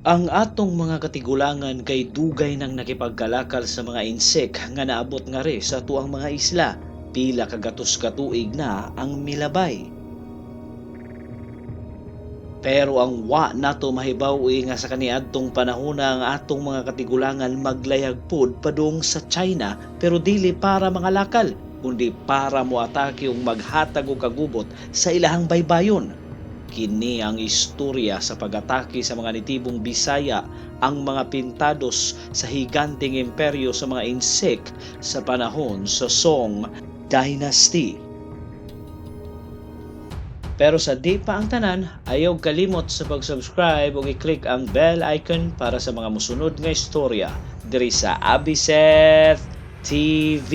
Ang atong mga katigulangan kay dugay nang nakipagkalakal sa mga insek nga naabot nga ri sa tuang mga isla. Pila kagatos ka tuig na ang milabay. Pero ang wa nato mahibaw nga sa kaniadtong panahon ang atong mga katigulangan maglayag pod padung sa China, pero dili para mga lakal kundi para moatake ug maghatag og kagubot sa ilahang baybayon. Kini ang istorya sa pag-atake sa mga nitibong Bisaya, ang mga pintados sa higanting imperyo sa mga insek sa panahon sa Song Dynasty. Pero sa di pa ang tanan, ayaw kalimot sa pag-subscribe o i-click ang bell icon para sa mga musunod nga istorya diri sa Abiseth TV.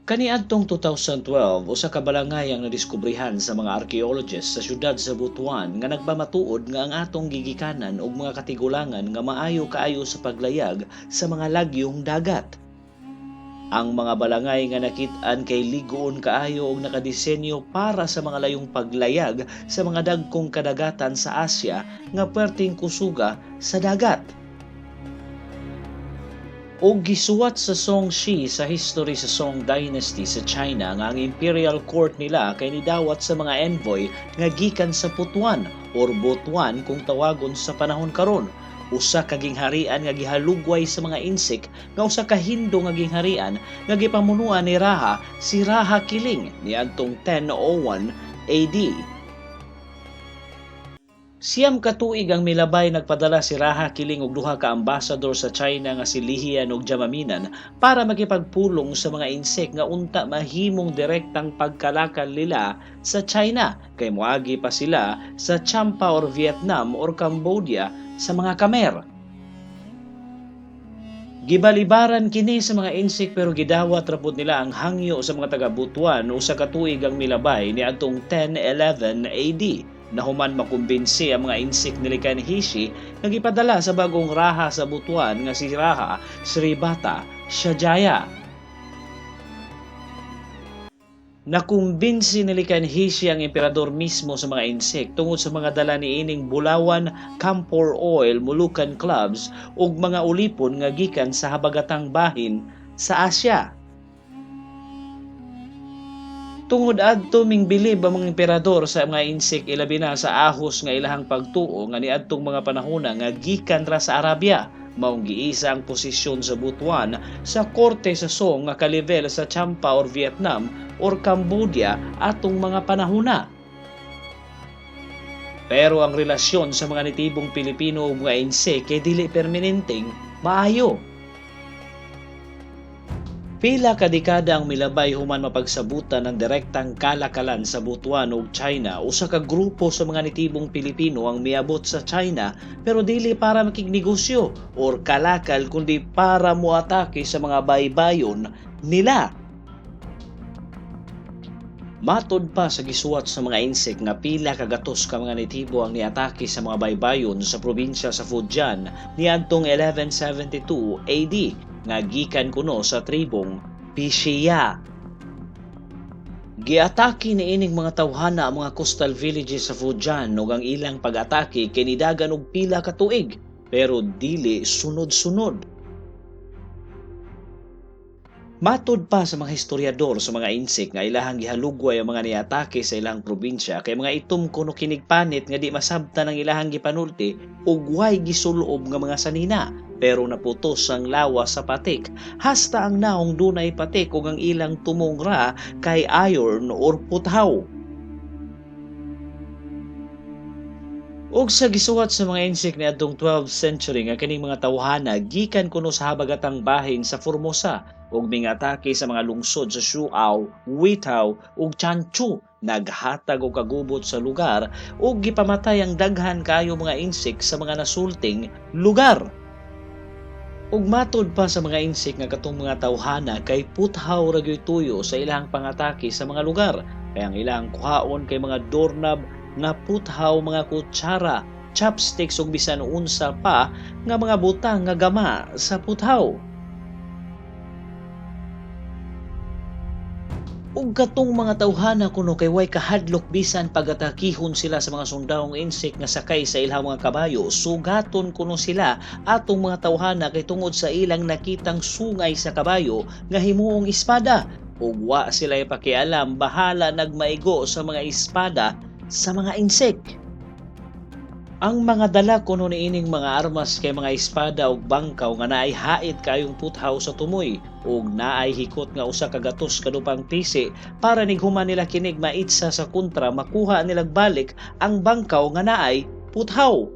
Kaniadtong 2012, usa ka balangay ang nadiskubrihan sa mga archaeologists sa syudad sa Butuan nga nagpamatuod nga ang atong gigikanan ug mga katigulangan nga maayo kaayo sa paglayag sa mga lagyong dagat. Ang mga balangay nga nakit-an kay ligoon kaayo ug nakadesenyo para sa mga layong paglayag sa mga dagkong kadagatan sa Asya nga perting kusuga sa dagat. Og gisuwat sa Song Shi sa history sa Song Dynasty sa China nga ang imperial court nila kay nidawat sa mga envoy nga gikan sa Putuan or Butuan kung tawagon sa panahon karon. Usa ka gingharian nga gihalugway sa mga insek nga usa ka Hindu nga gingharian nga gipamunuan ni Raha, si Raha Kiling niadtong 1001 AD. Siyam ka tuig ang milabay nagpadala si Raha Kiling og duha ka ambassador sa China nga si Lihian ug Jamaminan para makipagpulong sa mga insek nga unta mahimong direktang pagkalakal nila sa China kay moagi pa sila sa Champa or Vietnam or Cambodia sa mga Khmer. Gibalibaran kini sa mga insek pero gidawat ra pud nila ang hangyo sa mga taga-Butuan usa ka tuig ang milabay niadtong 1011 AD. Nahuman makumbinsi ang mga insik ni Likan Hishi nga gipadala sa bagong Raha sa Butuan nga si Raha Srivata Shajaya. Nakumbinsi ni Likan Hishi ang emperador mismo sa mga insik tungod sa mga dala niining bulawan, camphor oil, mulukan clubs ug mga ulipon nga gikan sa habagatang bahin sa Asya. Tungod adto mingbilib ang mga emperador sa mga insek ilabi na sa ahos nga ilahang pagtuo nga niadtong mga panahona nga gikan ra sa Arabia. Maong giisa ang posisyon sa Butuan sa korte sa Song nga kalevel sa Champa or Vietnam or Cambodia atong mga panahona. Pero ang relasyon sa mga nitibong Pilipino ug mga insek kay dili permanenteng maayo. Pila ka dekada ang milabay human mapagsabutan ng direktang kalakalan sa Butuan ug China. Usa ka grupo sa mga nitibong Pilipino ang miabot sa China pero dili para makignegosyo or kalakal kundi para moatake sa mga baybayon nila. Matod pa sa gisuwat sa mga insek nga pila kagatos ka mga nitibo ang niatake sa mga baybayon sa probinsya sa Fujian niadtong 1172 AD nga gikan kuno sa tribong Pishiya. Giatake niining mga tawhana ang mga coastal villages sa Fujian ug ang ilang pag-atake kay nidagan og pila ka tuig pero dili sunod-sunod. Matod pa sa mga historiador sa mga insek nga ilahang gihalugway ang mga niatake sa ilang probinsya kay mga itom kuno kinigpanit nga di masabtan ang ilahang gipanulti ug way gisulob nga mga sanina pero naputos ang lawas sa patik. Hasta ang naong dunay patik ug ang ilang tumong ra kay iron or puthaw. Ug sa gisuwat sa mga insek niadtong 12th century nga kining mga tawhana gikan kuno sa habagatang bahin sa Formosa ug mingatake sa mga lungsod sa Shuao, Witao ug Chanchu. Naghatag og kagubot sa lugar ug gipamatay ang daghan kaayo mga insek sa mga nasulting lugar. Ug matod pa sa mga insek nga katong mga tawhana kay puthaw ra gyud tuyo sa ilang pangatake sa mga lugar. Kay ang ilang kuhaon kay mga doorknob nga puthaw, mga kutsara, chopsticks ug bisan unsa pa nga mga butang nga gama sa puthaw. Ug katong mga tawhana kuno kay way kahadlok bisan pagatakihon sila sa mga sundawong insek nga sakay sa ilang mga kabayo, sugaton kuno sila atong mga tawhana kay tungod sa ilang nakitang sungay sa kabayo nga himuong espada. Ug wa sila pakialam, bahala nagmaigo sa mga espada sa mga insek. Ang mga dala kuno niining mga armas kay mga espada ug bangkaw nga naay hait kayong puthaw sa tumoy ug naay hikot nga usa ka gatos kadupang pisi para nighuman nila kinig maitsa sa kontra makuha nilang balik ang bangkaw nga naay puthaw.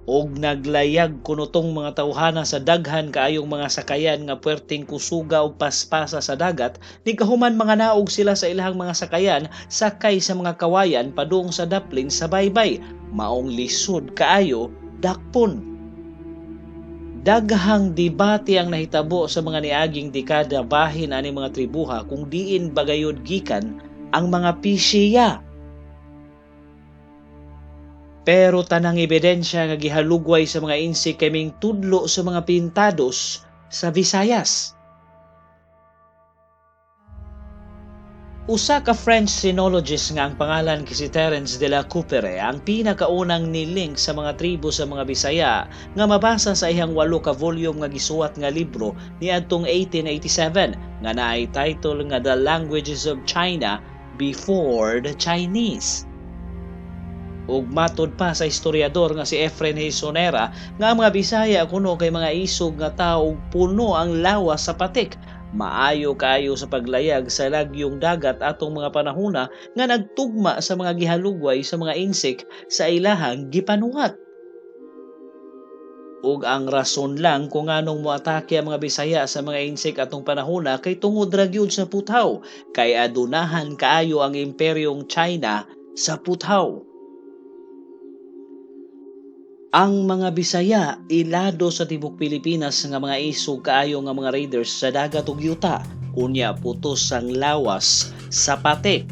Og naglayag kuno tong mga tawhana sa daghan kaayong mga sakayan nga puwerteng kusuga og paspasa sa dagat, nikahuman mga naog sila sa ilahang mga sakayan sakay sa mga kawayan padung sa daplin sa baybay, maong lisod kaayo dakpon. Daghang debate ang nahitabo sa mga niaging dekada bahin ani mga tribuha kung diin bagayod gikan ang mga pishiya. Pero tanang ebidensya nga gihalugway sa mga insik kay ming tudlo sa mga pintados sa Visayas. Usa ka French sinologist nga ang pangalan kay si Terence de la Coupere ang pinakaunang nilink sa mga tribo sa mga Bisaya nga mabasa sa iyang 8 ka volume nga gisuwat nga libro niadtong 1887 nga naay title nga The Languages of China Before the Chinese. Ug matod pa sa historiador nga si Efren Hisonera nga ang mga Bisaya kuno kay mga isog nga tawo puno ang lawas sa patik, maayo kayo sa paglayag sa lagyong dagat atong mga panahona nga nagtugma sa mga gihalugway sa mga insek sa ilahang gipanuhat. Ug ang rason lang kung anong moatake ang mga Bisaya sa mga insek atong panahona kay tungod ra gyud sa puthaw, kay adunahan kaayo ang imperyong China sa puthaw. Ang mga Bisaya ilado sa tibok Pilipinas nga mga isog kaayo nga mga raiders sa dagat ug yuta, unya putos ang lawas sa patik.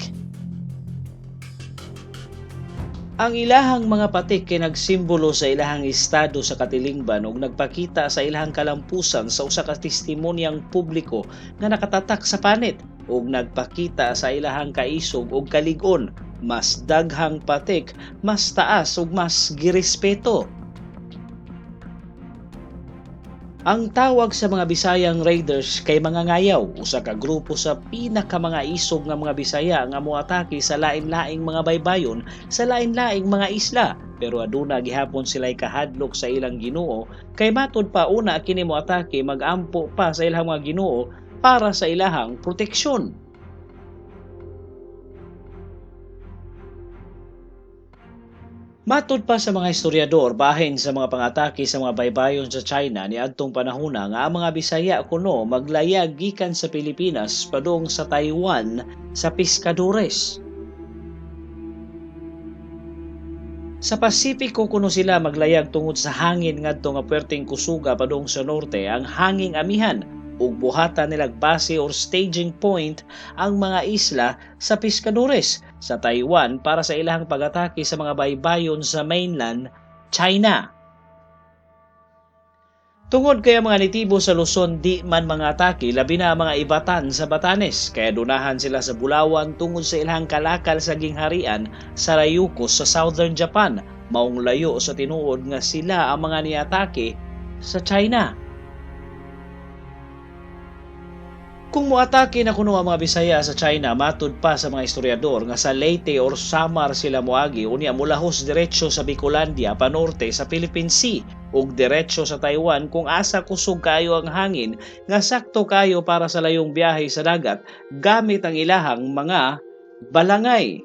Ang ilahang mga patik kay nagsimbolo sa ilahang estado sa katilingban ug nagpakita sa ilahang kalampusan sa usa ka testimonyang publiko nga nakatatak sa panit ug nagpakita sa ilahang kaisog ug kalig-on. Mas daghang patik, mas taas ug mas girespeto. Ang tawag sa mga Bisayang Raiders kay mga ngayaw, usa ka grupo sa pinaka mga isog nga mga Bisaya nga moatake sa lain-laing mga baybayon sa lain-laing mga isla. Pero aduna gihapon sila'y kahadlok sa ilang Ginoo kay matod pa una kini moatake magampo pa sa ilang mga Ginoo para sa ilahang proteksyon. Matod pa sa mga historiador bahin sa mga pangatake sa mga baybayon sa China niadtong panahona nga ang mga Bisaya kuno maglayag gikan sa Pilipinas padung sa Taiwan sa piskadores. Sa Pasipiko kuno sila maglayag tungod sa hangin ngadto nga puwerteng kusuga padung sa norte, ang hanging amihan ug buhatan nilag base or staging point ang mga isla sa Piskadores sa Taiwan para sa ilahang pag-atake sa mga baybayon sa mainland China. Tungod kay mga nitibo sa Luzon di man mga atake, labi na mga ibatan sa Batanes, kaya dunahan sila sa Bulawan tungod sa ilahang kalakal sa gingharian sa Ryukyu sa Southern Japan, maong layo sa tinuod nga sila ang mga niatake sa China. Kung moatake na kuno ang mga Bisaya sa China, matud pa sa mga historiador nga sa Leyte or Samar sila moagi, unya mulahos diretso sa Bicolandia panorte sa Philippine Sea ug diretso sa Taiwan kung asa kusog kayo ang hangin nga sakto kayo para sa layong biyahe sa dagat gamit ang ilahang mga balangay.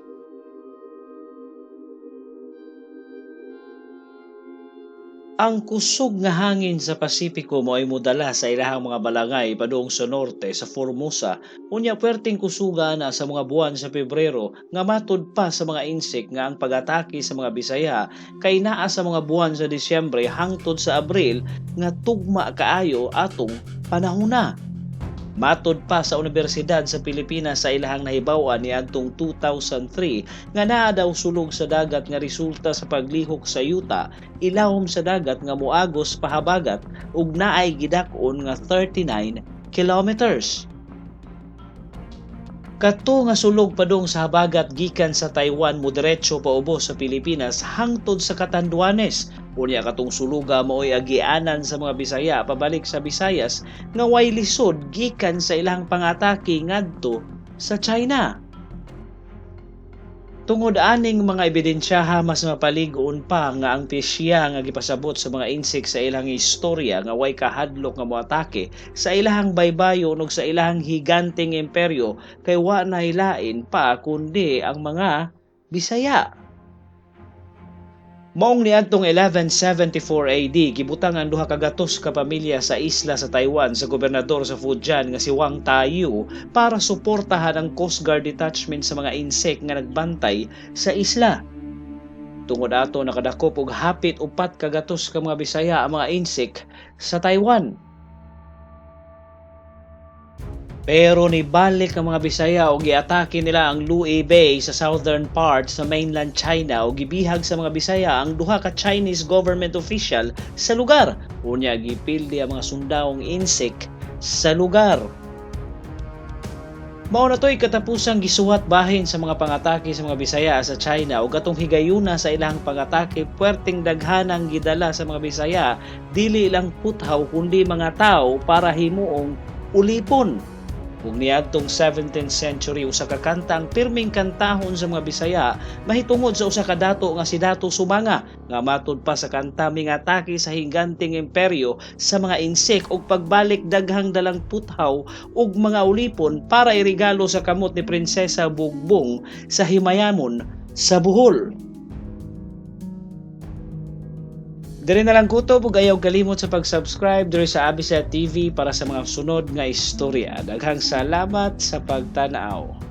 Ang kusog nga hangin sa Pasipiko mo'y mudala sa ilahang mga balangay padung sa norte sa Formosa, unya puwerteng kusuga na sa mga buwan sa Pebrero nga matud pa sa mga insek nga ang pag-atake sa mga Bisaya kay naa sa mga buwan sa Disyembre hangtod sa Abril nga tugma kaayo atong panahona. Matod pa sa Universidad sa Pilipinas sa ilahang nahibaw-an niadtong 2003 nga naa daw sulog sa dagat nga resulta sa paglihok sa yuta, ilawom sa dagat nga moagos pahabagat ug naay gidak-on nga 39 kilometers. Kadto nga sulog padung sa habagat gikan sa Taiwan moderetso paubos sa Pilipinas hangtod sa Catanduanes. Unya katong suluga mao'y agianan sa mga Bisaya pabalik sa Visayas nga way lisod gikan sa ilang pangatake ngadto sa China. Tungod aning mga ebidensyaha mas mapalig-on pa nga ang pisya nga gipasabot sa mga insek sa ilang istorya nga way kahadlok nga moatake sa ilahang baybayon ug sa ilahang higanteng imperyo kay wa nay lain pa kundi ang mga Bisaya. Maong niadtong 1174 AD gibutang ang duha ka gatos ka pamilya sa isla sa Taiwan sa gobernador sa Fujian nga si Wang Tayu para suportahan ang Coast Guard detachment sa mga insek nga nagbantay sa isla. Tungod ato nakadakop og hapit 4 ka gatos ka mga Bisaya ang mga insek sa Taiwan. Pero nibalik ang mga Bisaya o giatake nila ang Lue Bay sa southern part sa mainland China o gibihag sa mga Bisaya ang duha ka Chinese government official sa lugar. Unya gipildi ang mga sundawong insek sa lugar. Mao na to'y katapusang gisuwat bahin sa mga pangatake sa mga Bisaya sa China o gatong higayuna sa ilang pangatake puwerteng daghanang gidala sa mga Bisaya dili lang puthaw kundi mga tao para himuong ulipon. Ug niadtong 17th century usa ka kanta ang pirming kantahon sa mga Bisaya mahitungod sa usa ka dato nga si Dato Sumanga nga matud pa sa kanta mingatake sa higanteng imperyo sa mga insek ug pagbalik daghang dalang puthaw ug mga ulipon para iregalo sa kamot ni Prinsesa Bugbong sa himayamon sa Bohol. Diri na lang kutob ug ayaw kalimot sa pag-subscribe diri sa Abiset TV para sa mga sunod nga istorya. Daghang salamat sa pagtan-aw.